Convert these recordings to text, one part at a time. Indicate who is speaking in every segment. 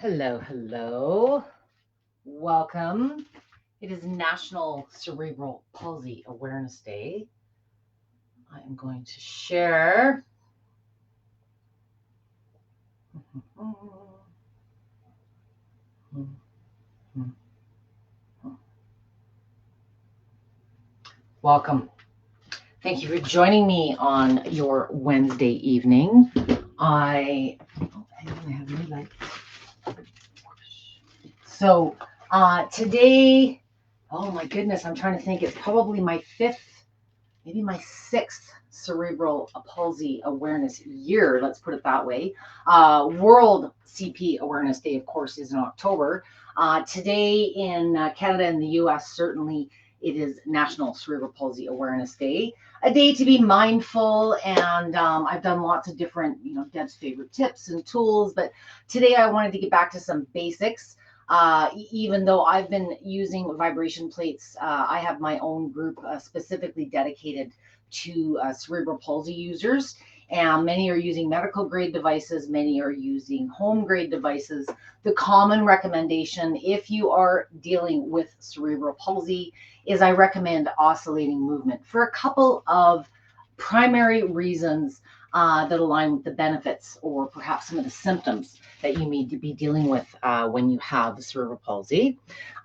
Speaker 1: Hello, hello. Welcome. It is National Cerebral Palsy Awareness Day. I am going to share. Welcome. Thank you for joining me on your Wednesday evening. I have new lights. So today, oh my goodness, I'm trying to think. It's probably my fifth, maybe my sixth cerebral palsy awareness year. Let's put it that way. World CP Awareness Day, of course, is in October. Today in Canada and the US, certainly it is National Cerebral Palsy Awareness Day, a day to be mindful. And I've done lots of different, Deb's favorite tips and tools. But today I wanted to get back to some basics. Even though I've been using vibration plates, I have my own group specifically dedicated to cerebral palsy users. And many are using medical grade devices, many are using home grade devices. The common recommendation, if you are dealing with cerebral palsy, is I recommend oscillating movement for a couple of primary reasons that align with the benefits or perhaps some of the symptoms that you need to be dealing with when you have cerebral palsy.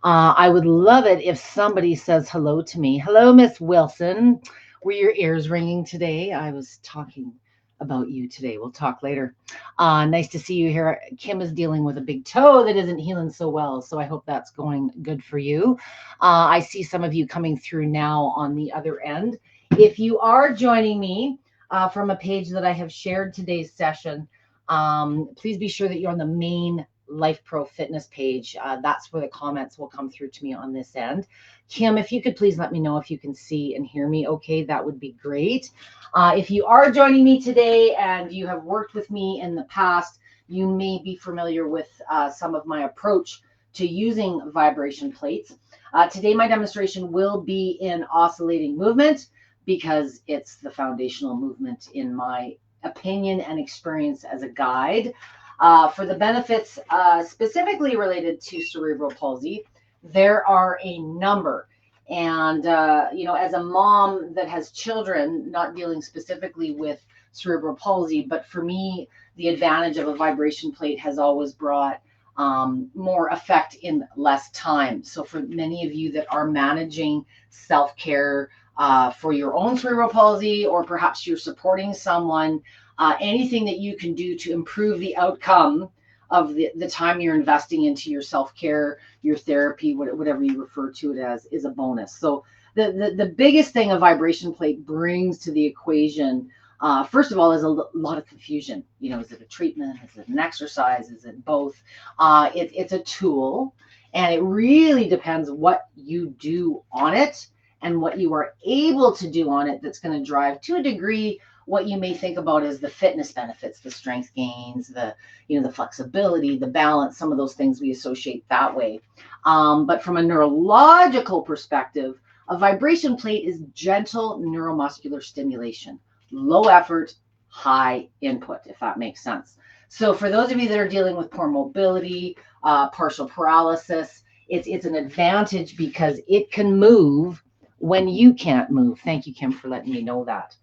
Speaker 1: I would love it if somebody says hello to me. Hello, Miss Wilson. Were your ears ringing today? I was talking about you today. We'll talk later. Nice to see you here. Kim is dealing with a big toe that isn't healing so well, so I hope that's going good for you. I see some of you coming through now on the other end. If you are joining me from a page that I have shared today's session, please be sure that you're on the main Lifepro fitness page. That's where the comments will come through to me on this end. Kim, if you could please let me know if you can see and hear me okay, that would be great. If you are joining me today and you have worked with me in the past, you may be familiar with some of my approach to using vibration plates. Today, my demonstration will be in oscillating movement because it's the foundational movement in my opinion and experience as a guide. For the benefits specifically related to cerebral palsy, there are a number. And, as a mom that has children, not dealing specifically with cerebral palsy, but for me, the advantage of a vibration plate has always brought more effect in less time. So for many of you that are managing self-care for your own cerebral palsy, or perhaps you're supporting someone, anything that you can do to improve the outcome of the time you're investing into your self-care, your therapy, whatever you refer to it as, is a bonus. So the biggest thing a vibration plate brings to the equation, first of all, is a lot of confusion. Is it a treatment? Is it an exercise? Is it both? It's a tool, and it really depends what you do on it and what you are able to do on it that's going to drive, to a degree, what you may think about as the fitness benefits, the strength gains, the flexibility, the balance, some of those things we associate that way. But from a neurological perspective, a vibration plate is gentle neuromuscular stimulation, low effort, high input, if that makes sense. So for those of you that are dealing with poor mobility, partial paralysis, it's an advantage because it can move when you can't move. Thank you, Kim, for letting me know that.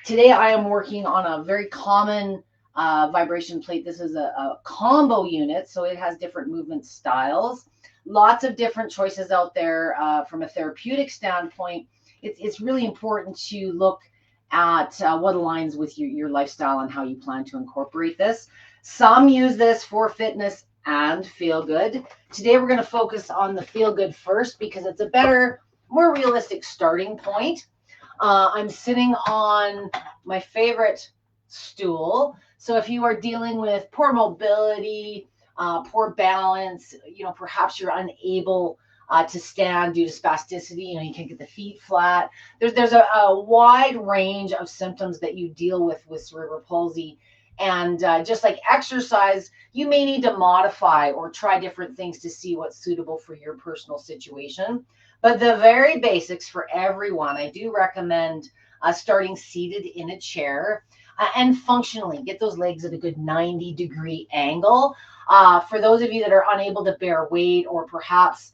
Speaker 1: Today I am working on a very common vibration plate. This is a combo unit, so it has different movement styles. Lots of different choices out there from a therapeutic standpoint. It's really important to look at what aligns with your lifestyle and how you plan to incorporate this. Some use this for fitness and feel good. Today we're going to focus on the feel good first because it's a better, more realistic starting point. I'm sitting on my favorite stool. So if you are dealing with poor mobility, poor balance, perhaps you're unable to stand due to spasticity, you can't get the feet flat. There's a wide range of symptoms that you deal with cerebral palsy. And just like exercise, you may need to modify or try different things to see what's suitable for your personal situation. But the very basics for everyone, I do recommend starting seated in a chair, and functionally get those legs at a good 90-degree angle. For those of you that are unable to bear weight, or perhaps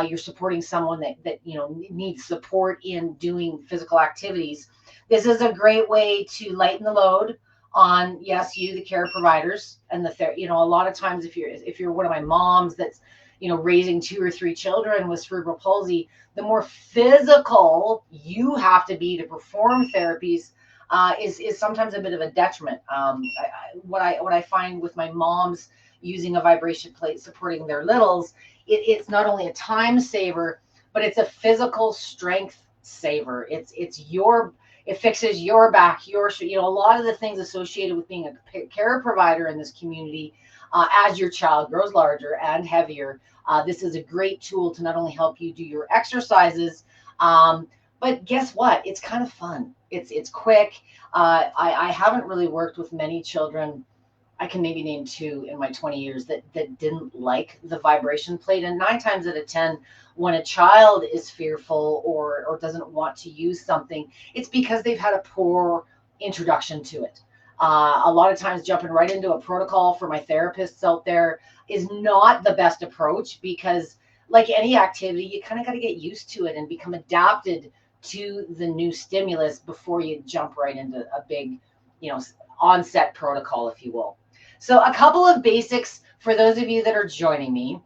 Speaker 1: you're supporting someone that needs support in doing physical activities, this is a great way to lighten the load on, yes, you, the care providers, and a lot of times if you're one of my moms that's raising 2 or 3 children with cerebral palsy, the more physical you have to be to perform therapies is sometimes a bit of a detriment. What I find with my moms using a vibration plate supporting their littles, it's not only a time saver, but it's a physical strength saver. It fixes your back, a lot of the things associated with being a care provider in this community. As your child grows larger and heavier, this is a great tool to not only help you do your exercises, but guess what? It's kind of fun. It's quick. I haven't really worked with many children. I can maybe name 2 in my 20 years that didn't like the vibration plate. And 9 times out of 10, when a child is fearful or doesn't want to use something, it's because they've had a poor introduction to it. A lot of times jumping right into a protocol for my therapists out there is not the best approach, because like any activity, you kind of got to get used to it and become adapted to the new stimulus before you jump right into a big, onset protocol, if you will. So a couple of basics for those of you that are joining me,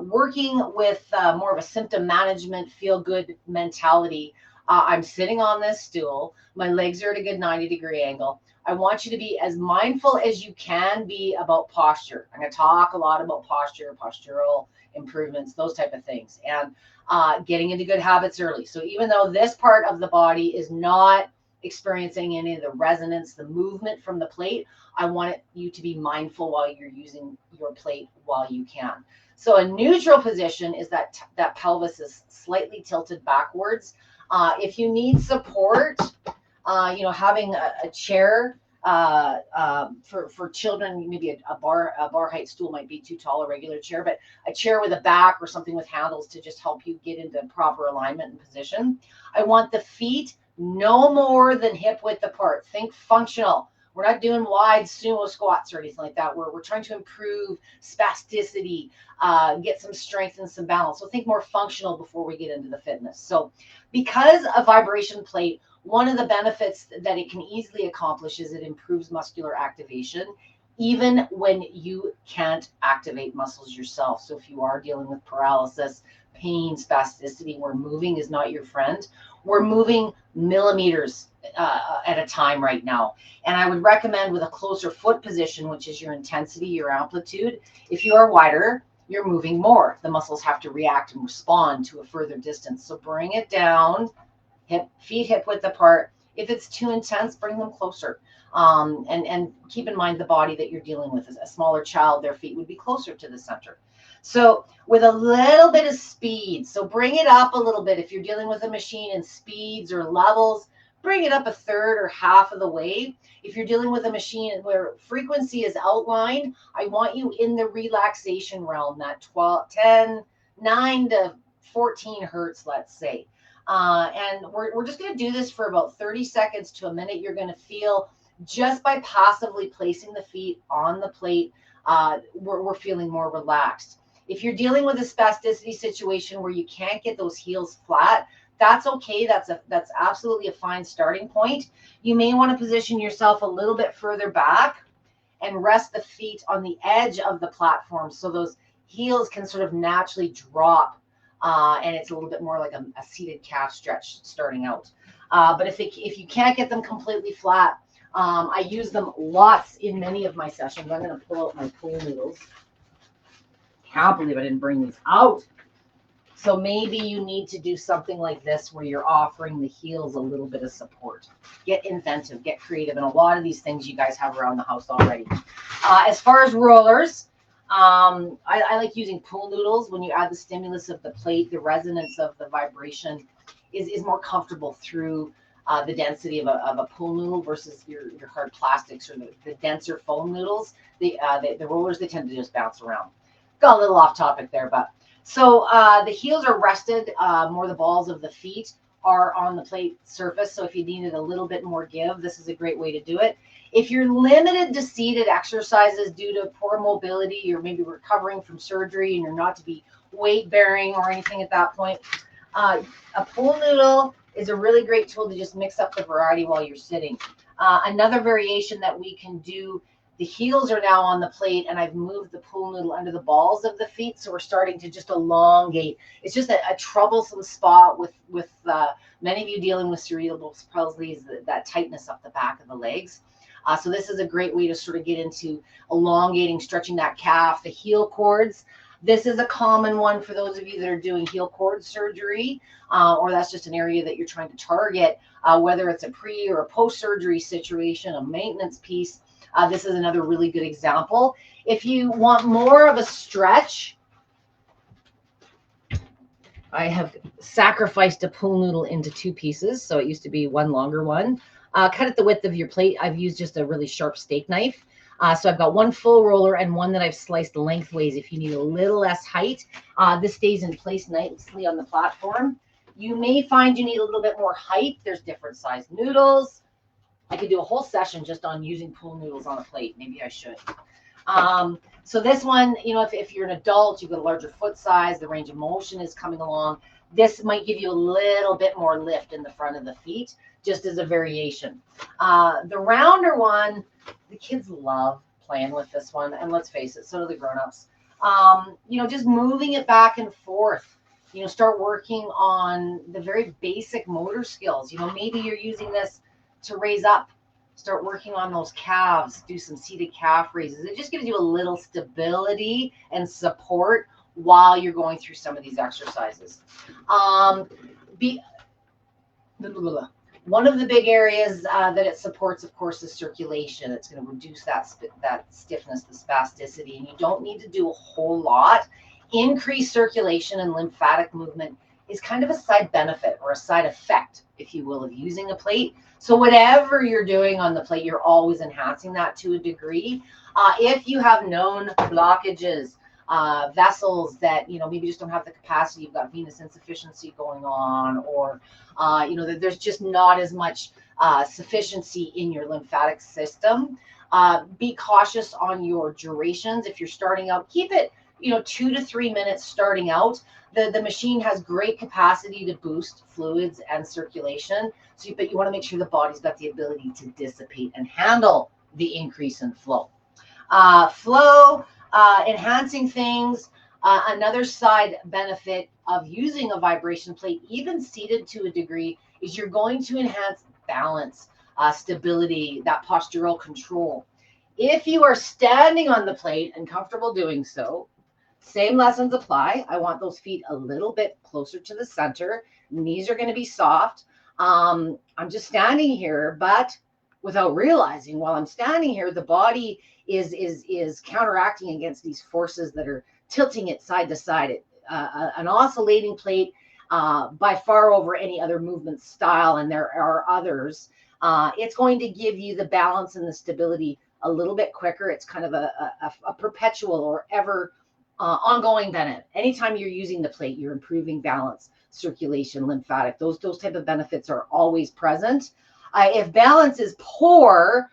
Speaker 1: working with more of a symptom management, feel good mentality. I'm sitting on this stool. My legs are at a good 90-degree angle. I want you to be as mindful as you can be about posture. I'm going to talk a lot about posture, postural improvements, those type of things, and getting into good habits early. So even though this part of the body is not experiencing any of the resonance, the movement from the plate, I want you to be mindful while you're using your plate while you can. So a neutral position is that pelvis is slightly tilted backwards. If you need support, having a chair for children, maybe a bar height stool might be too tall, a regular chair, but a chair with a back or something with handles to just help you get into proper alignment and position. I want the feet no more than hip width apart. Think functional. We're not doing wide sumo squats or anything like that. We're trying to improve spasticity, get some strength and some balance. So think more functional before we get into the fitness. So because a vibration plate, one of the benefits that it can easily accomplish is it improves muscular activation, even when you can't activate muscles yourself. So if you are dealing with paralysis, pain, spasticity, where moving is not your friend, we're moving millimeters at a time right now. And I would recommend with a closer foot position, which is your intensity, your amplitude. If you are wider, you're moving more. The muscles have to react and respond to a further distance. So bring it down, feet hip width apart. If it's too intense, bring them closer. And keep in mind the body that you're dealing with. As a smaller child, their feet would be closer to the center. So with a little bit of speed, so bring it up a little bit. If you're dealing with a machine in speeds or levels, bring it up a third or half of the way. If you're dealing with a machine where frequency is outlined, I want you in the relaxation realm, that 9 to 14 hertz, let's say. And we're just going to do this for about 30 seconds to a minute. You're going to feel, just by passively placing the feet on the plate, we're feeling more relaxed. If you're dealing with a spasticity situation where you can't get those heels flat, that's okay. That's absolutely a fine starting point. You may want to position yourself a little bit further back and rest the feet on the edge of the platform so those heels can sort of naturally drop, and it's a little bit more like a seated calf stretch starting out. But if you can't get them completely flat, I use them lots in many of my sessions. I'm going to pull out my pool noodles. Can't believe I didn't bring these out. So maybe you need to do something like this where you're offering the heels a little bit of support. Get inventive, get creative. And a lot of these things you guys have around the house already. As far as rollers, I like using pool noodles. When you add the stimulus of the plate, the resonance of the vibration is more comfortable through the density of a pool noodle versus your hard plastics or the denser foam noodles. The rollers, they tend to just bounce around. Got a little off topic there, but so the heels are rested, more the balls of the feet are on the plate surface. So if you needed a little bit more give, this is a great way to do it. If you're limited to seated exercises due to poor mobility, you're maybe recovering from surgery and you're not to be weight bearing or anything at that point, a pool noodle is a really great tool to just mix up the variety while you're sitting. Another variation that we can do, the heels are now on the plate and I've moved the pool noodle under the balls of the feet. So we're starting to just elongate. It's just a troublesome spot with many of you dealing with cerebral palsy, that tightness up the back of the legs. So this is a great way to sort of get into elongating, stretching that calf, the heel cords. This is a common one for those of you that are doing heel cord surgery, or that's just an area that you're trying to target, whether it's a pre or a post-surgery situation, a maintenance piece. This is another really good example. If you want more of a stretch, I have sacrificed a pool noodle into two pieces. So it used to be one longer one. Cut at the width of your plate. I've used just a really sharp steak knife. So I've got one full roller and one that I've sliced lengthways if you need a little less height. This stays in place nicely on the platform. You may find you need a little bit more height. There's different size noodles. I could do a whole session just on using pool noodles on a plate. Maybe I should. So this one, you know, if you're an adult, you've got a larger foot size, the range of motion is coming along. This might give you a little bit more lift in the front of the feet, just as a variation. The rounder one, the kids love playing with this one. And let's face it, so do the grown-ups. You know, just moving it back and forth. You know, start working on the very basic motor skills. You know, maybe you're using this to raise up. Start working on those calves, do some seated calf raises. It just gives you a little stability and support while you're going through some of these exercises. One of the big areas that it supports, of course, is circulation. It's going to reduce that stiffness, the spasticity, and you don't need to do a whole lot. Increased circulation and lymphatic movement is kind of a side benefit or a side effect, if you will, of using a plate. So whatever you're doing on the plate, you're always enhancing that to a degree. If you have known blockages, vessels that, you know, maybe just don't have the capacity, you've got venous insufficiency going on, or, you know, that there's just not as much sufficiency in your lymphatic system, be cautious on your durations. If you're starting out, keep it, you know, 2 to 3 minutes starting out. The machine has great capacity to boost fluids and circulation. So, but you want to make sure the body's got the ability to dissipate and handle the increase in flow. Enhancing things. Another side benefit of using a vibration plate, even seated to a degree, is you're going to enhance balance, stability, that postural control. If you are standing on the plate and comfortable doing so, same lessons apply. I want those feet a little bit closer to the center. Knees are going to be soft. I'm just standing here, but without realizing, while I'm standing here, the body is counteracting against these forces that are tilting it side to side. An oscillating plate, by far over any other movement style, and there are others, it's going to give you the balance and the stability a little bit quicker. It's kind of a perpetual or ever ongoing benefit. Anytime you're using the plate, you're improving balance, circulation, lymphatic. Those type of benefits are always present. If balance is poor,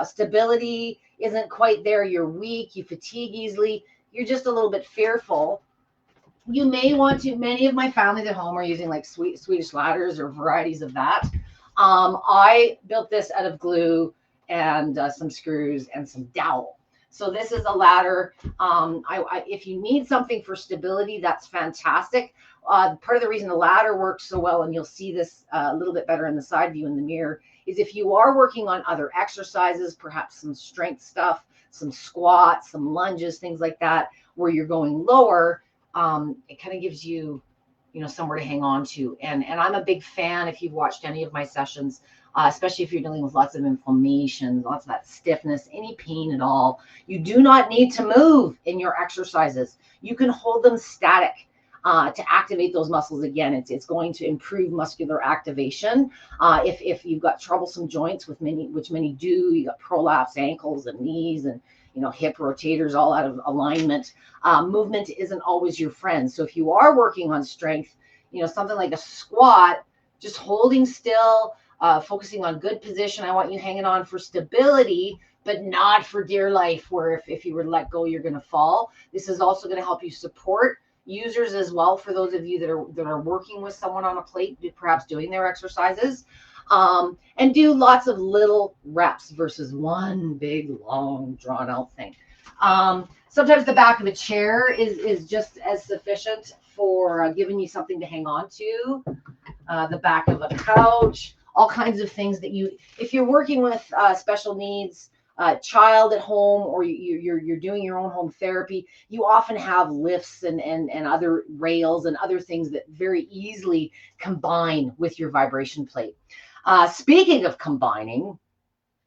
Speaker 1: stability isn't quite there, you're weak, you fatigue easily, you're just a little bit fearful, you may want to, many of my families at home are using like Swedish ladders or varieties of that. I built this out of glue and some screws and some dowel. So this is a ladder. If you need something for stability, that's fantastic. Part of the reason the ladder works so well, and you'll see this a little bit better in the side view in the mirror, is if you are working on other exercises, perhaps some strength stuff, some squats, some lunges, things like that, where you're going lower, it kind of gives you, you know, somewhere to hang on to. And I'm a big fan, if you've watched any of my sessions, especially if you're dealing with lots of inflammation, lots of that stiffness, any pain at all, you do not need to move in your exercises. You can hold them static to activate those muscles again. It's going to improve muscular activation. If you've got troublesome joints, which many do, you got prolapsed ankles and knees and, you know, hip rotators all out of alignment, movement isn't always your friend. So if you are working on strength, you know, something like a squat just holding still, focusing on good position. I want you hanging on for stability, but not for dear life, where if you were to let go, you're going to fall. This is also going to help you support users as well, for those of you that are working with someone on a plate, perhaps doing their exercises. And do lots of little reps versus one big, long, drawn out thing. Sometimes the back of a chair is just as sufficient for giving you something to hang on to. The back of a couch, all kinds of things that if you're working with special needs, child at home, or you're doing your own home therapy, you often have lifts and other rails and other things that very easily combine with your vibration plate. Speaking of combining,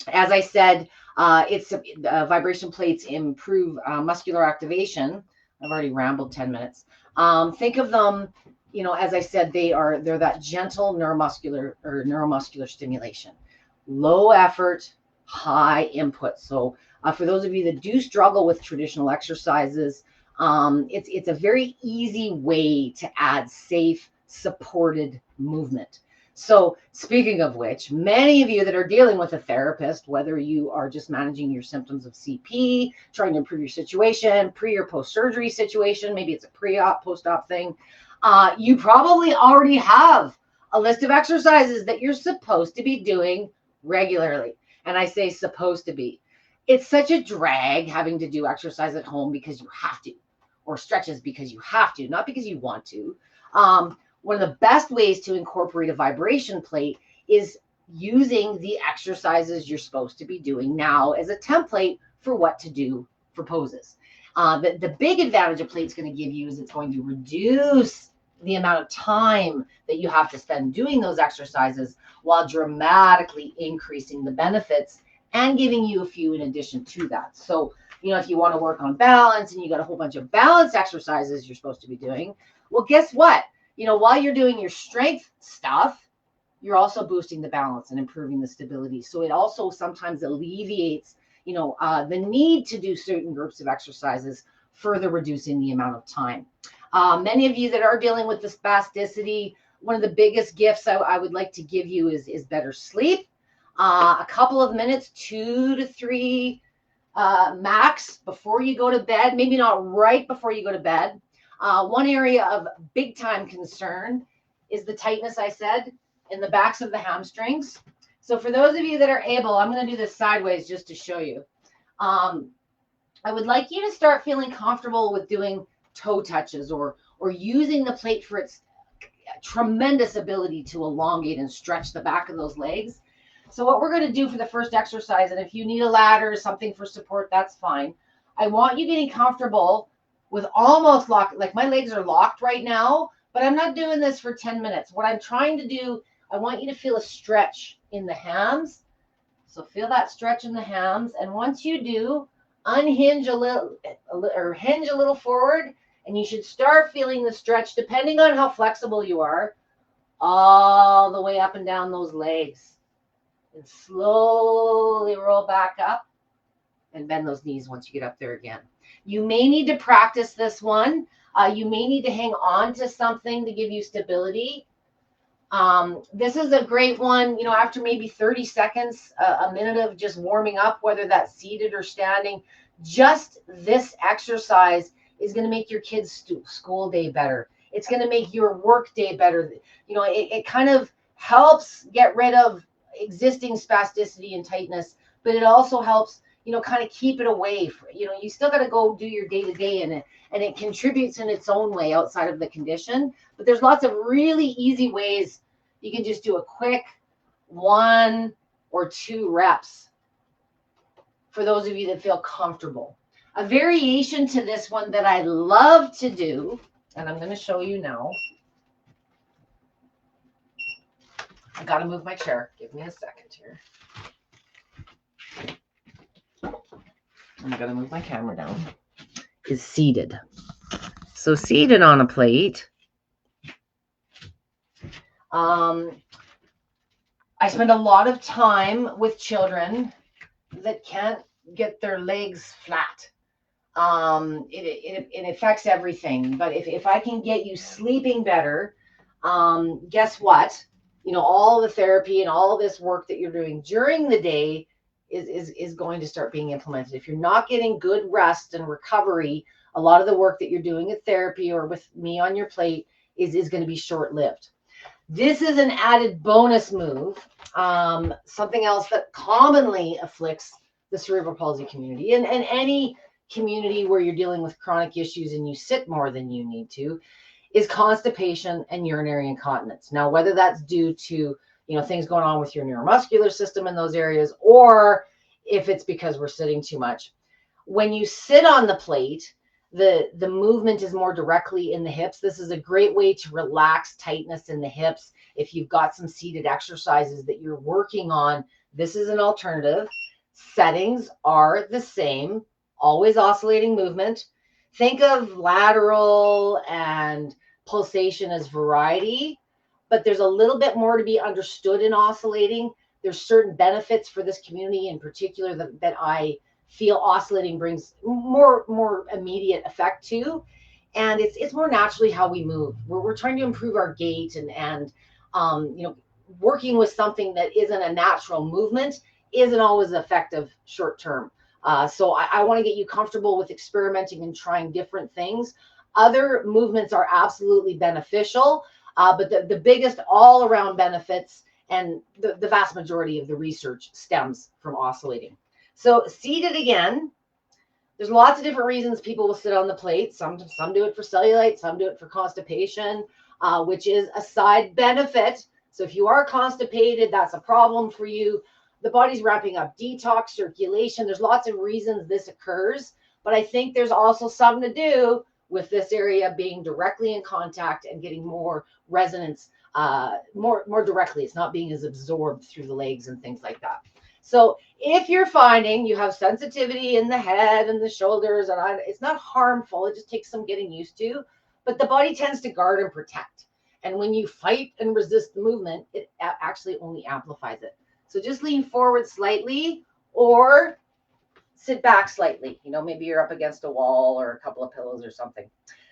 Speaker 1: as I said, vibration plates improve muscular activation. I've already rambled 10 minutes. Think of them, as I said, they're that gentle neuromuscular stimulation, low effort, high input. So for those of you that do struggle with traditional exercises, it's a very easy way to add safe, supported movement. So speaking of which, many of you that are dealing with a therapist, whether you are just managing your symptoms of CP, trying to improve your situation, pre or post-surgery situation, maybe it's a pre-op, post-op thing, you probably already have a list of exercises that you're supposed to be doing regularly. And I say supposed to be. It's such a drag having to do exercise at home because you have to, or stretches because you have to, not because you want to. One of the best ways to incorporate a vibration plate is using the exercises you're supposed to be doing now as a template for what to do for poses. The big advantage a plate's going to give you is it's going to reduce the amount of time that you have to spend doing those exercises, while dramatically increasing the benefits and giving you a few in addition to that. So, if you want to work on balance and you got a whole bunch of balance exercises you're supposed to be doing, well, guess what? While you're doing your strength stuff, you're also boosting the balance and improving the stability. So it also sometimes alleviates, the need to do certain groups of exercises, further reducing the amount of time. Many of you that are dealing with the spasticity, one of the biggest gifts I would like to give you is better sleep. A couple of minutes, 2 to 3 max before you go to bed, maybe not right before you go to bed. One area of big time concern is the tightness, I said, in the backs of the hamstrings. So for those of you that are able, I'm going to do this sideways just to show you. I would like you to start feeling comfortable with doing toe touches or using the plate for its tremendous ability to elongate and stretch the back of those legs. So what we're going to do for the first exercise, and if you need a ladder or something for support, that's fine. I want you getting comfortable with almost locked, like my legs are locked right now, but I'm not doing this for 10 minutes. What I'm trying to do, I want you to feel a stretch in the hams. So feel that stretch in the hams. And once you do, unhinge a little, or hinge a little forward, and you should start feeling the stretch, depending on how flexible you are, all the way up and down those legs. And slowly roll back up and bend those knees once you get up there again. You may need to practice this one. You may need to hang on to something to give you stability. This is a great one, after maybe 30 seconds, a minute of just warming up, whether that's seated or standing. Just this exercise is going to make your kids' school day better. It's going to make your work day better. It kind of helps get rid of existing spasticity and tightness, but it also helps, kind of keep it away. You still got to go do your day-to-day in it, and it contributes in its own way outside of the condition. But there's lots of really easy ways you can just do a quick 1 or 2 reps for those of you that feel comfortable. A variation to this one that I love to do, and I'm going to show you now. I got to move my chair. Give me a second here. I'm going to move my camera down. Is seated. So seated on a plate. I spend a lot of time with children that can't get their legs flat. It affects everything. But if I can get you sleeping better, guess what? all the therapy and all this work that you're doing during the day is going to start being implemented. If you're not getting good rest and recovery, a lot of the work that you're doing at therapy or with me on your plate is going to be short-lived. This is an added bonus move, something else that commonly afflicts the cerebral palsy community and any community where you're dealing with chronic issues and you sit more than you need to, is constipation and urinary incontinence. Now, whether that's due to things going on with your neuromuscular system in those areas, or if it's because we're sitting too much. When you sit on the plate, the movement is more directly in the hips. This is a great way to relax tightness in the hips. If you've got some seated exercises that you're working on, this is an alternative. Settings are the same, always oscillating movement. Think of lateral and pulsation as variety, but there's a little bit more to be understood in oscillating. There's certain benefits for this community in particular that I feel oscillating brings more immediate effect to, and it's more naturally how we move. We're trying to improve our gait and working with something that isn't a natural movement isn't always effective short term. So I want to get you comfortable with experimenting and trying different things. Other movements are absolutely beneficial, but the biggest all-around benefits and the vast majority of the research stems from oscillating. So seated again, there's lots of different reasons people will sit on the plate. Some do it for cellulite, some do it for constipation, which is a side benefit. So if you are constipated, that's a problem for you. The body's ramping up detox, circulation. There's lots of reasons this occurs, but I think there's also something to do with this area being directly in contact and getting more resonance more directly. It's not being as absorbed through the legs and things like that. So if you're finding you have sensitivity in the head and the shoulders, and it's not harmful, it just takes some getting used to, but the body tends to guard and protect. And when you fight and resist the movement, it actually only amplifies it. So just lean forward slightly or sit back slightly. Maybe you're up against a wall or a couple of pillows or something.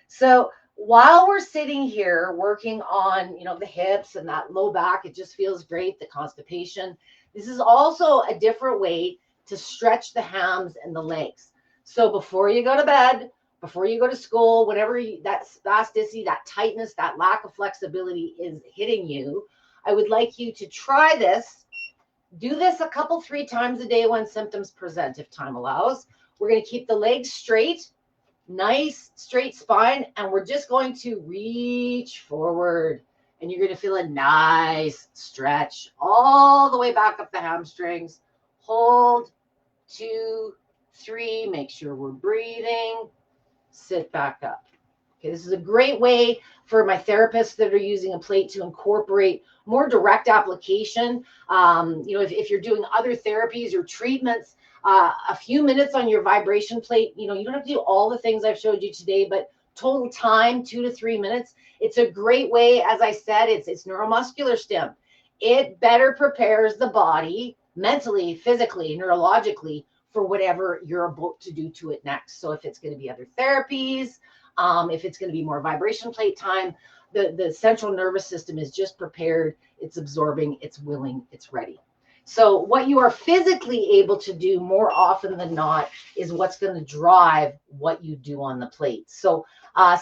Speaker 1: So while we're sitting here working on, the hips and that low back, it just feels great, the constipation. This is also a different way to stretch the hams and the legs. So before you go to bed, before you go to school, whenever that spasticity, that tightness, that lack of flexibility is hitting you, I would like you to try this. Do this a couple, 3 times a day when symptoms present, if time allows. We're going to keep the legs straight, nice straight spine, and we're just going to reach forward. And you're going to feel a nice stretch all the way back up the hamstrings. Hold, 2, 3. Make sure we're breathing. Sit back up. Okay, this is a great way for my therapists that are using a plate to incorporate more direct application. If you're doing other therapies or treatments, a few minutes on your vibration plate, you don't have to do all the things I've showed you today, but total time, 2 to 3 minutes. It's a great way. As I said, it's neuromuscular stim. It better prepares the body mentally, physically, neurologically for whatever you're about to do to it next. So if it's going to be other therapies, if it's going to be more vibration plate time, the central nervous system is just prepared. It's absorbing, it's willing, it's ready. So what you are physically able to do more often than not is what's going to drive what you do on the plate. So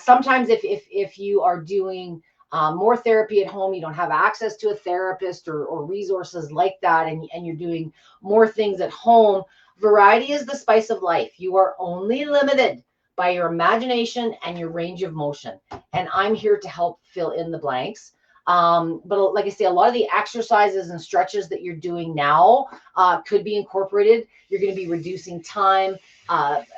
Speaker 1: sometimes if you are doing more therapy at home, you don't have access to a therapist or resources like that, and you're doing more things at home, variety is the spice of life. You are only limited by your imagination and your range of motion. And I'm here to help fill in the blanks. But like I say, a lot of the exercises and stretches that you're doing now could be incorporated. You're going to be reducing time,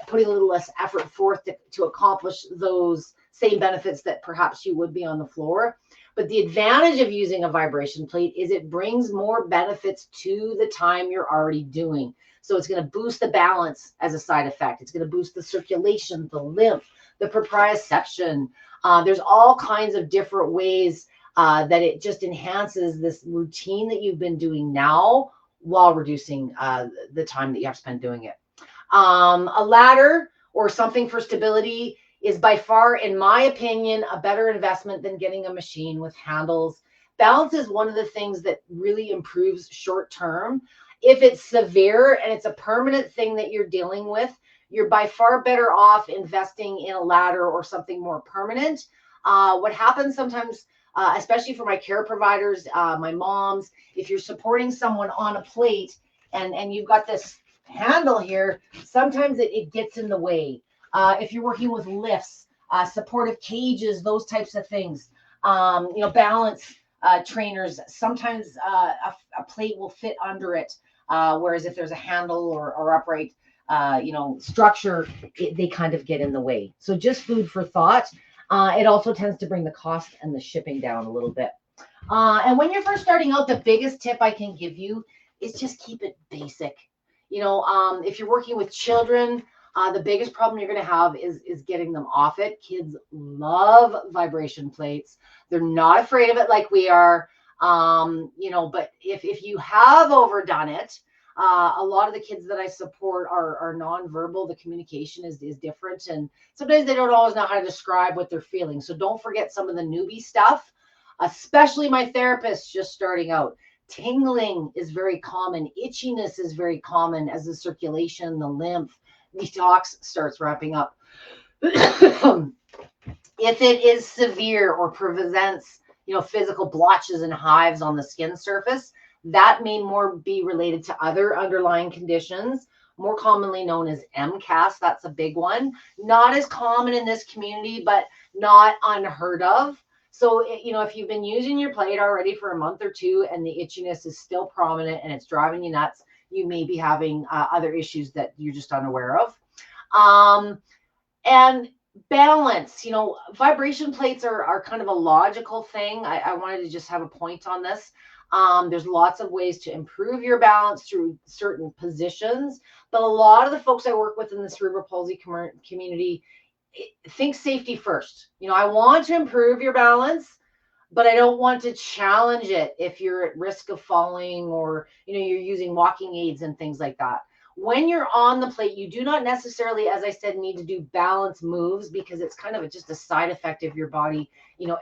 Speaker 1: putting a little less effort forth to accomplish those same benefits that perhaps you would be on the floor. But the advantage of using a vibration plate is it brings more benefits to the time you're already doing. So it's going to boost the balance as a side effect. It's going to boost the circulation, the lymph, the proprioception. There's all kinds of different ways that it just enhances this routine that you've been doing now while reducing the time that you have to spend doing it. A ladder or something for stability is by far, in my opinion, a better investment than getting a machine with handles balance is one of the things that really improves short term. If it's severe and it's a permanent thing that you're dealing with, you're by far better off investing in a ladder or something more permanent. What happens sometimes, especially for my care providers, my moms, if you're supporting someone on a plate and you've got this handle here, sometimes it gets in the way. If you're working with lifts, supportive cages, those types of things, balance trainers, sometimes a plate will fit under it. Whereas if there's a handle or upright, structure, they kind of get in the way. So just food for thought. It also tends to bring the cost and the shipping down a little bit. And when you're first starting out, the biggest tip I can give you is just keep it basic. If you're working with children, the biggest problem you're going to have is getting them off it. Kids love vibration plates. They're not afraid of it like we are. But if you have overdone it, a lot of the kids that I support are nonverbal. The communication is different. And sometimes they don't always know how to describe what they're feeling. So don't forget some of the newbie stuff, especially my therapists just starting out. Tingling is very common. Itchiness is very common as the circulation, the lymph, detox starts wrapping up. If it is severe or presents, physical blotches and hives on the skin surface, that may more be related to other underlying conditions, more commonly known as MCAS. That's a big one. Not as common in this community, but not unheard of. So, if you've been using your plate already for a month or two and the itchiness is still prominent and it's driving you nuts, you may be having other issues that you're just unaware of. And balance, vibration plates are kind of a logical thing. I wanted to just have a point on this. There's lots of ways to improve your balance through certain positions, but a lot of the folks I work with in the cerebral palsy community think safety first. I want to improve your balance, but I don't want to challenge it if you're at risk of falling or, you're using walking aids and things like that. When you're on the plate, you do not necessarily, as I said, need to do balance moves because it's kind of just a side effect of your body,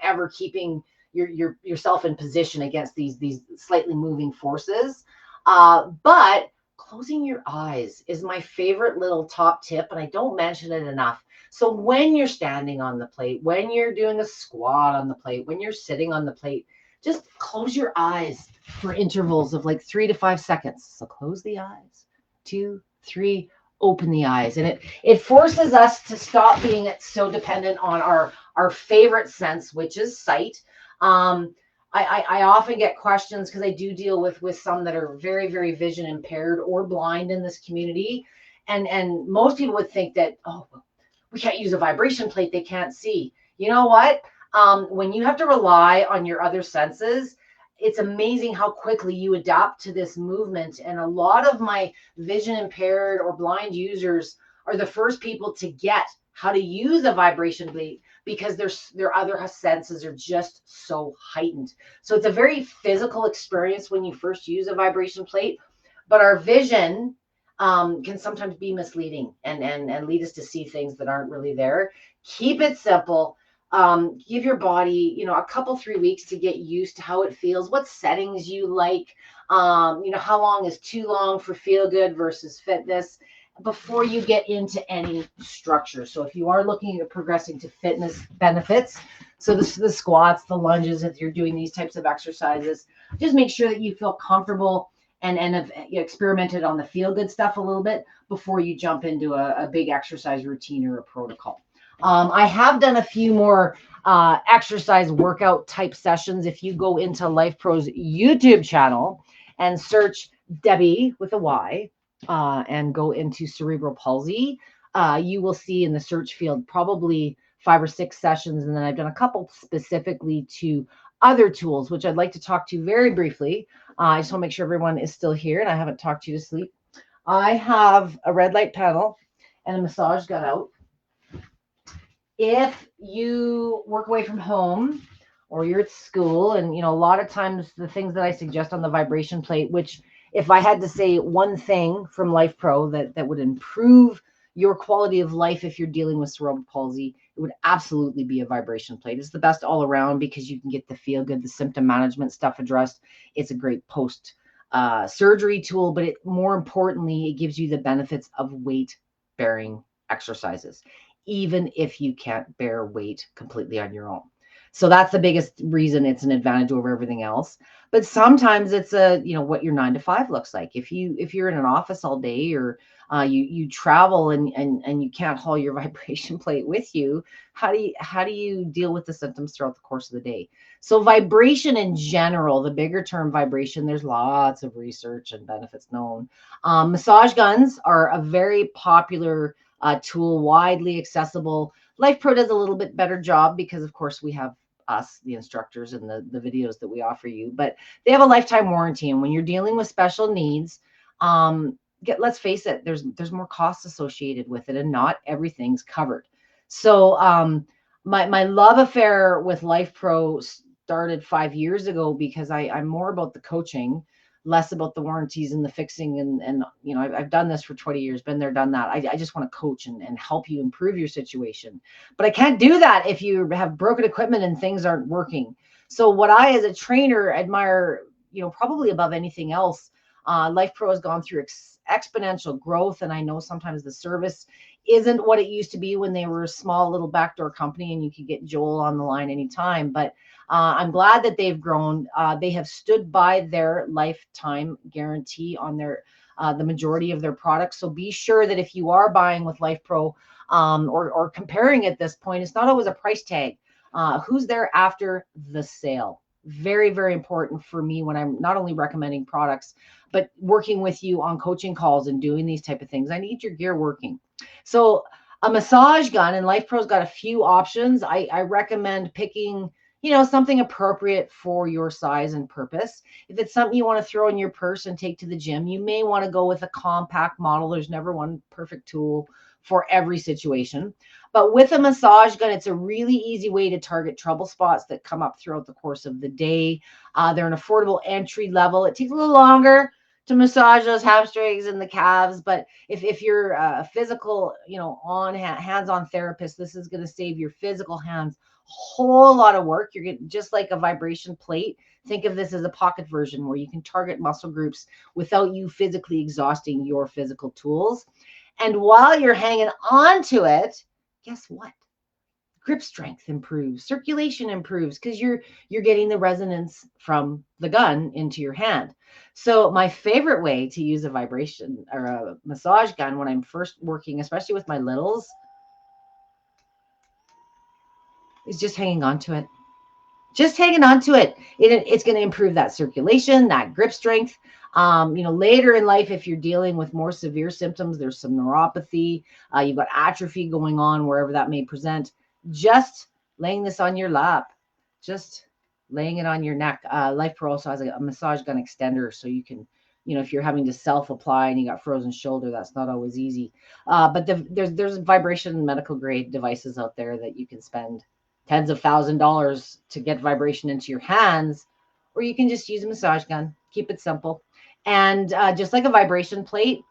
Speaker 1: ever keeping yourself in position against these slightly moving forces. But closing your eyes is my favorite little top tip, and I don't mention it enough. So when you're standing on the plate, when you're doing a squat on the plate, when you're sitting on the plate, just close your eyes for intervals of like 3 to 5 seconds. So close the eyes, 2, 3, open the eyes. And it forces us to stop being so dependent on our favorite sense, which is sight. I often get questions because I do deal with some that are very, very vision impaired or blind in this community. And most people would think that, we can't use a vibration plate, they can't see. You know what? When you have to rely on your other senses, it's amazing how quickly you adapt to this movement. And a lot of my vision impaired or blind users are the first people to get how to use a vibration plate because their other senses are just so heightened. So it's a very physical experience when you first use a vibration plate, but our vision can sometimes be misleading and lead us to see things that aren't really there. Keep it simple. Give your body, a couple, 3 weeks to get used to how it feels, what settings you like, how long is too long for feel good versus fitness before you get into any structure. So if you are looking at progressing to fitness benefits, so the squats, the lunges, if you're doing these types of exercises, just make sure that you feel comfortable and have experimented on the feel good stuff a little bit before you jump into a big exercise routine or a protocol. I have done a few more exercise workout type sessions. If you go into Lifepro's YouTube channel and search Debby with a Y and go into cerebral palsy, you will see in the search field probably 5 or 6 sessions. And then I've done a couple specifically to other tools, which I'd like to talk to you very briefly. I just want to make sure everyone is still here and I haven't talked you to sleep. I have a red light panel and a massage gun out. If you work away from home or you're at school, and a lot of times the things that I suggest on the vibration plate, which if I had to say one thing from Lifepro that would improve your quality of life if you're dealing with cerebral palsy, it would absolutely be a vibration plate. It's the best all around because you can get the feel good, the symptom management stuff addressed. It's a great post surgery tool, but more importantly, it gives you the benefits of weight bearing exercises, even if you can't bear weight completely on your own. So that's the biggest reason it's an advantage over everything else. But sometimes it's what your 9 to 5 looks like. If you're in an office all day, or you travel and you can't haul your vibration plate with you, how do you deal with the symptoms throughout the course of the day? So vibration in general, the bigger term vibration, there's lots of research and benefits known. Massage guns are a very popular tool, widely accessible. Lifepro does a little bit better job because, of course, we have us, the instructors, and the videos that we offer you, but they have a lifetime warranty. And when you're dealing with special needs, let's face it, there's more costs associated with it, and not everything's covered. So my love affair with Lifepro started 5 years ago because I'm more about the coaching, less about the warranties and the fixing. And I've done this for 20 years, been there, done that. I just want to coach and help you improve your situation. But I can't do that if you have broken equipment and things aren't working. So what I, as a trainer, admire, probably above anything else, Lifepro has gone through exponential growth. And I know sometimes the service isn't what it used to be when they were a small little backdoor company and you could get Joel on the line anytime. But I'm glad that they've grown. They have stood by their lifetime guarantee on the majority of their products. So be sure that if you are buying with Lifepro or comparing at this point, it's not always a price tag. Who's there after the sale? Very, very important for me when I'm not only recommending products, but working with you on coaching calls and doing these type of things. I need your gear working. So a massage gun, and Lifepro's got a few options. I recommend picking something appropriate for your size and purpose. If it's something you want to throw in your purse and take to the gym, you may want to go with a compact model. There's never one perfect tool for every situation. But with a massage gun, it's a really easy way to target trouble spots that come up throughout the course of the day. They're an affordable entry level. It takes a little longer to massage those hamstrings and the calves, but if you're a physical, hands-on therapist, this is going to save your physical hands whole lot of work. You're getting just like a vibration plate. Think of this as a pocket version where you can target muscle groups without you physically exhausting your physical tools. And while you're hanging on to it, guess what? Grip strength improves, circulation improves, because you're getting the resonance from the gun into your hand. So my favorite way to use a vibration or a massage gun when I'm first working, especially with my littles, is just hanging on to it. Just hanging on to it. It's going to improve that circulation, that grip strength. Later in life, if you're dealing with more severe symptoms, there's some neuropathy, you've got atrophy going on wherever that may present. Just laying this on your lap, just laying it on your neck. Lifepro also has a massage gun extender, so you can, if you're having to self-apply and you got frozen shoulder, that's not always easy. But there's vibration medical grade devices out there that you can spend tens of $1,000s to get vibration into your hands, or you can just use a massage gun. Keep it simple. And just like a vibration plate,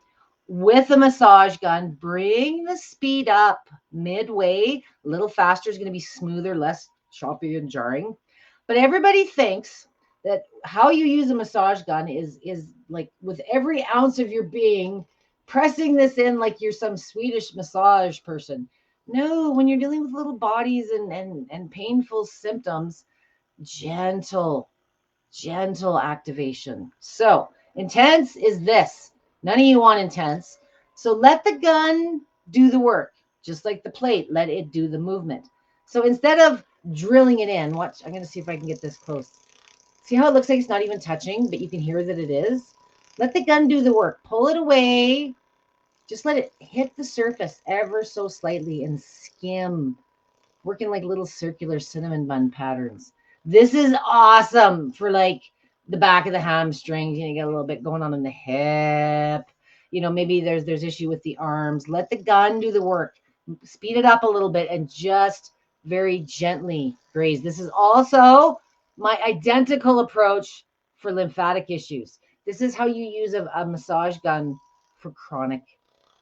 Speaker 1: with a massage gun, bring the speed up midway. A little faster is going to be smoother, less choppy and jarring. But everybody thinks that how you use a massage gun is like with every ounce of your being, pressing this in like you're some Swedish massage person. No, when you're dealing with little bodies and painful symptoms, gentle activation. So intense is this. None of you want intense. So let the gun do the work, just like the plate. Let it do the movement. So instead of drilling it in, watch, I'm going to see if I can get this close. See how it looks like it's not even touching, but you can hear that it is? Let the gun do the work. Pull it away. Just let it hit the surface ever so slightly and skim, working like little circular cinnamon bun patterns. This is awesome for like the back of the hamstrings. You get a little bit going on in the hip. Maybe there's issue with the arms. Let the gun do the work. Speed it up a little bit and just very gently graze. This is also my identical approach for lymphatic issues. This is how you use a massage gun for chronic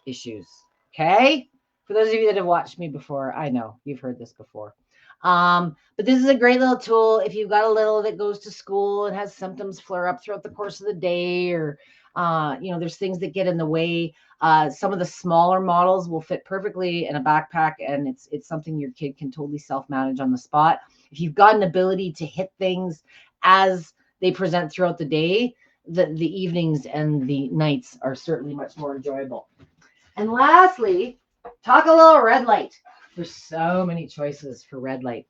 Speaker 1: issues. Okay. For those of you that have watched me before, I know you've heard this before. But this is a great little tool. If you've got a little that goes to school and has symptoms flare up throughout the course of the day, or, there's things that get in the way. Some of the smaller models will fit perfectly in a backpack, and it's something your kid can totally self-manage on the spot. If you've got an ability to hit things as they present throughout the day, the evenings and the nights are certainly much more enjoyable. And lastly, talk a little red light. There's so many choices for red light.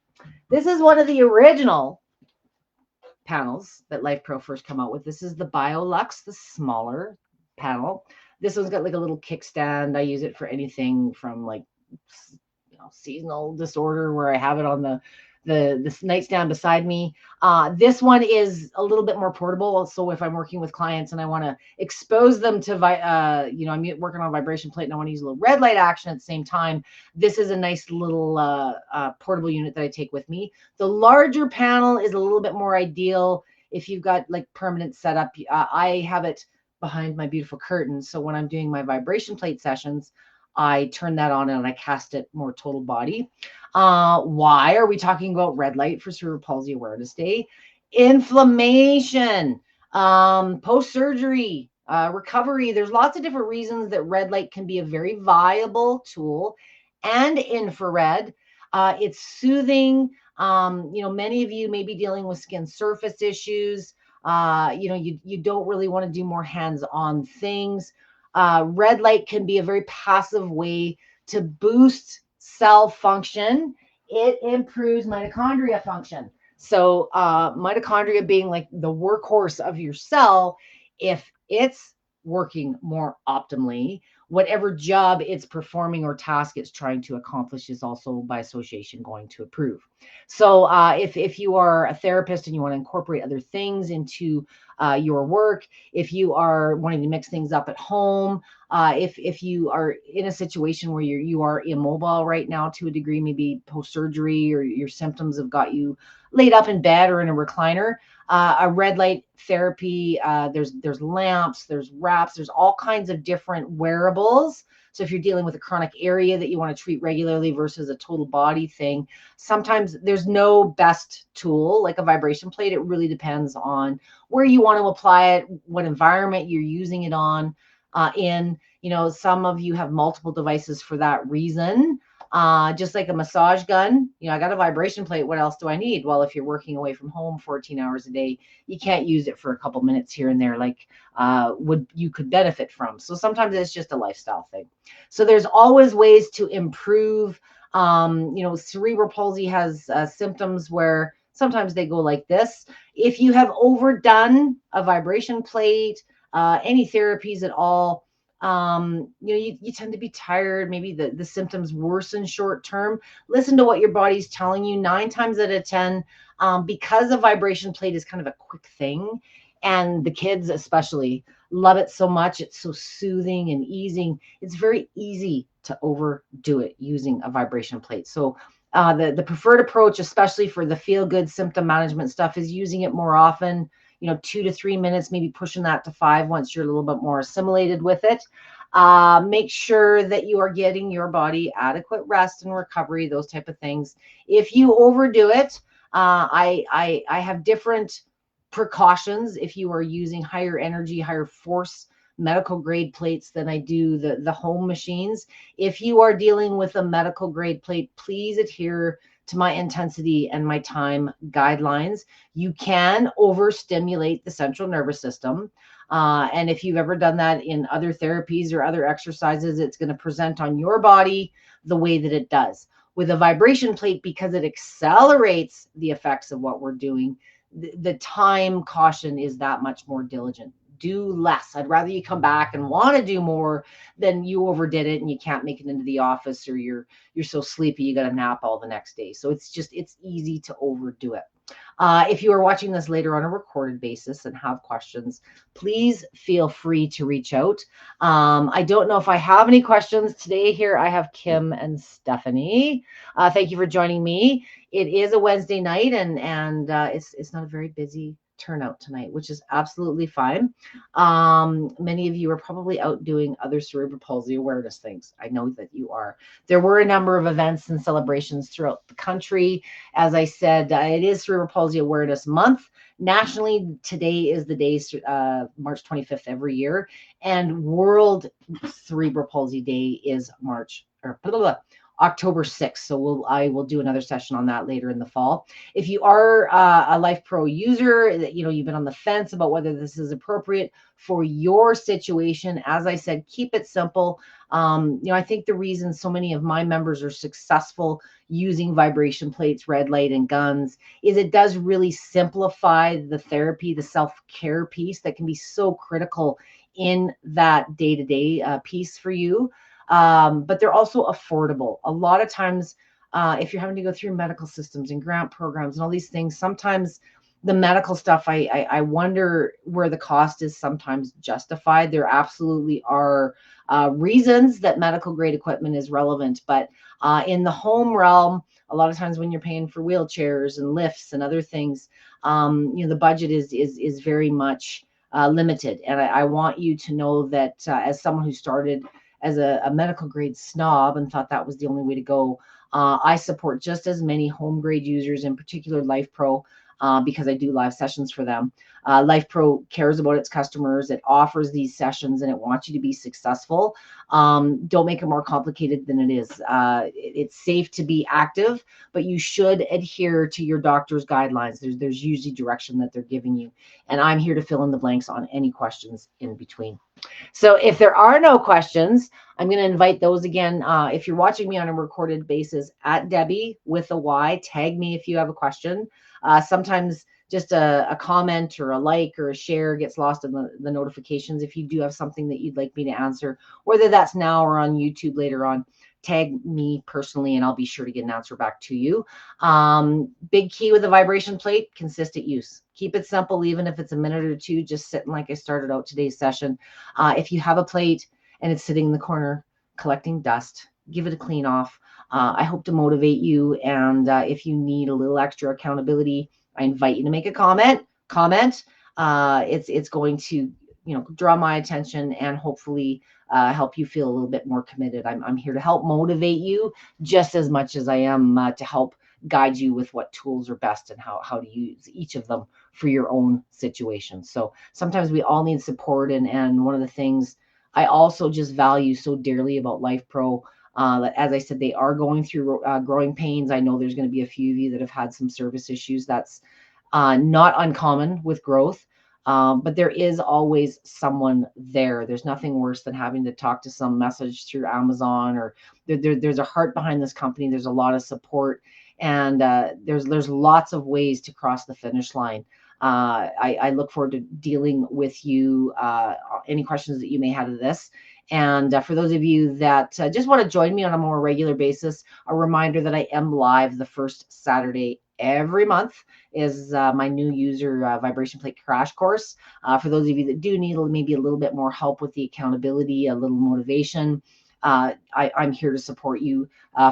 Speaker 1: This is one of the original panels that Lifepro first come out with. This is the BioLux, the smaller panel. This one's got like a little kickstand. I use it for anything from like seasonal disorder, where I have it on the nightstand beside me. This one is a little bit more portable. So if I'm working with clients and I want to expose them to, I'm working on a vibration plate and I want to use a little red light action at the same time, this is a nice little portable unit that I take with me. The larger panel is a little bit more ideal if you've got like permanent setup. I have it behind my beautiful curtains. So when I'm doing my vibration plate sessions, I turn that on and I cast it more total body. Why are we talking about red light for Cerebral Palsy Awareness Day? Inflammation, post-surgery, recovery. There's lots of different reasons that red light can be a very viable tool. And infrared, it's soothing. Many of you may be dealing with skin surface issues. You don't really want to do more hands-on things. Red light can be a very passive way to boost cell function. It improves mitochondria function. So mitochondria being like the workhorse of your cell, if it's working more optimally, whatever job it's performing or task it's trying to accomplish is also by association going to improve. So if you are a therapist and you want to incorporate other things into your work, if you are wanting to mix things up at home, if you are in a situation where you are immobile right now to a degree, maybe post-surgery, or your symptoms have got you laid up in bed or in a recliner, a red light therapy, there's lamps, there's wraps, there's all kinds of different wearables. So if you're dealing with a chronic area that you want to treat regularly versus a total body thing, sometimes there's no best tool like a vibration plate. It really depends on where you want to apply it, what environment you're using it on. Some of you have multiple devices for that reason. Just like a massage gun, I got a vibration plate. What else do I need? Well, if you're working away from home 14 hours a day, you can't use it for a couple minutes here and there like you could benefit from. So sometimes it's just a lifestyle thing. So there's always ways to improve. Cerebral palsy has symptoms where sometimes they go like this. If you have overdone a vibration plate, any therapies at all, you tend to be tired. Maybe the symptoms worsen short term. Listen to what your body's telling you. 9 times out of 10, because a vibration plate is kind of a quick thing, and the kids especially love it so much. It's so soothing and easing. It's very easy to overdo it using a vibration plate. So the preferred approach, especially for the feel-good symptom management stuff, is using it more often. 2 to 3 minutes, maybe pushing that to 5 once you're a little bit more assimilated with it. Make sure that you are getting your body adequate rest and recovery, those type of things. If you overdo it, I have different precautions if you are using higher energy, higher force medical grade plates than I do the home machines. If you are dealing with a medical grade plate, please adhere to my intensity and my time guidelines. You can overstimulate the central nervous system. And if you've ever done that in other therapies or other exercises, it's going to present on your body the way that it does. With a vibration plate, because it accelerates the effects of what we're doing, the time caution is that much more diligent. Do less. I'd rather you come back and want to do more than you overdid it and you can't make it into the office, or you're so sleepy you got to nap all the next day. So it's easy to overdo it. If you are watching this later on a recorded basis and have questions, please feel free to reach out. I don't know if I have any questions today. Here I have Kim and Stephanie. Thank you for joining me. It is a Wednesday night, and it's not a very busy turnout tonight, which is absolutely fine. Many of you are probably out doing other cerebral palsy awareness things. I know that you are. There were a number of events and celebrations throughout the country. As I said, it is Cerebral Palsy Awareness Month. Nationally, today is the day, March 25th every year, and World Cerebral Palsy Day is October 6th. So I will do another session on that later in the fall. If you are a Lifepro user, that you've been on the fence about whether this is appropriate for your situation, as I said, keep it simple. I think the reason so many of my members are successful using vibration plates, red light, and guns is it does really simplify the therapy, the self-care piece that can be so critical in that day-to-day piece for you. But they're also affordable. A lot of times, if you're having to go through medical systems and grant programs and all these things, sometimes the medical stuff, I wonder where the cost is sometimes justified. There absolutely are reasons that medical grade equipment is relevant, but in the home realm, a lot of times when you're paying for wheelchairs and lifts and other things, the budget is very much limited. And I want you to know that as someone who started as a medical grade snob and thought that was the only way to go, I support just as many home grade users, in particular Lifepro, because I do live sessions for them. Lifepro cares about its customers. It offers these sessions and it wants you to be successful. Don't make it more complicated than it is. It's safe to be active, but you should adhere to your doctor's guidelines. There's usually direction that they're giving you. And I'm here to fill in the blanks on any questions in between. So if there are no questions, I'm going to invite those again. If you're watching me on a recorded basis, at Debby with a Y, tag me if you have a question. Sometimes just a comment or a like or a share gets lost in the notifications. If you do have something that you'd like me to answer, whether that's now or on YouTube later on, tag me personally and I'll be sure to get an answer back to you. Big key with the vibration plate, consistent use. Keep it simple, even if it's a minute or two, just sitting like I started out today's session. If you have a plate and it's sitting in the corner collecting dust, give it a clean off. I hope to motivate you. And if you need a little extra accountability, I invite you to make a comment. It's going to draw my attention and hopefully help you feel a little bit more committed. I'm here to help motivate you just as much as I am to help guide you with what tools are best and how to use each of them for your own situation. So sometimes we all need support. And one of the things I also just value so dearly about Lifepro, as I said, they are going through growing pains. I know there's going to be a few of you that have had some service issues. That's not uncommon with growth. But there is always someone there. There's nothing worse than having to talk to some message through Amazon, or there's a heart behind this company. There's a lot of support, and there's lots of ways to cross the finish line. I look forward to dealing with you, any questions that you may have of this. And for those of you that just want to join me on a more regular basis, a reminder that I am live the first Saturday every month is my new user vibration plate crash course. For those of you that do need maybe a little bit more help with the accountability, a little motivation, I'm here to support you.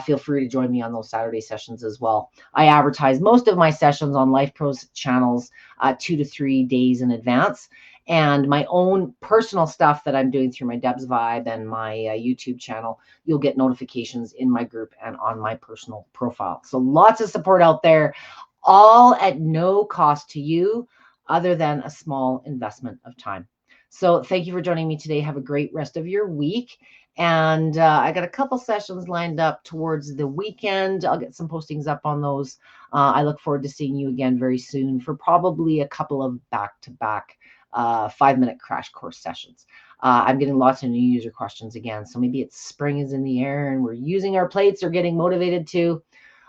Speaker 1: Feel free to join me on those Saturday sessions as well. I advertise most of my sessions on Lifepro's channels 2 to 3 days in advance. And my own personal stuff that I'm doing through my Deb's Vibe and my YouTube channel, you'll get notifications in my group and on my personal profile. So lots of support out there, all at no cost to you other than a small investment of time. So thank you for joining me today. Have a great rest of your week. And I got a couple sessions lined up towards the weekend. I'll get some postings up on those. I look forward to seeing you again very soon for probably a couple of back-to-back 5-minute crash course sessions. I'm getting lots of new user questions again. So maybe it's spring is in the air and we're using our plates or getting motivated to.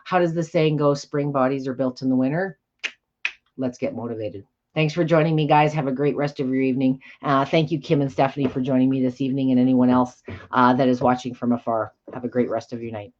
Speaker 1: How does the saying go? Spring bodies are built in the winter. Let's get motivated. Thanks for joining me, guys. Have a great rest of your evening. Thank you, Kim and Stephanie, for joining me this evening, and anyone else that is watching from afar. Have a great rest of your night.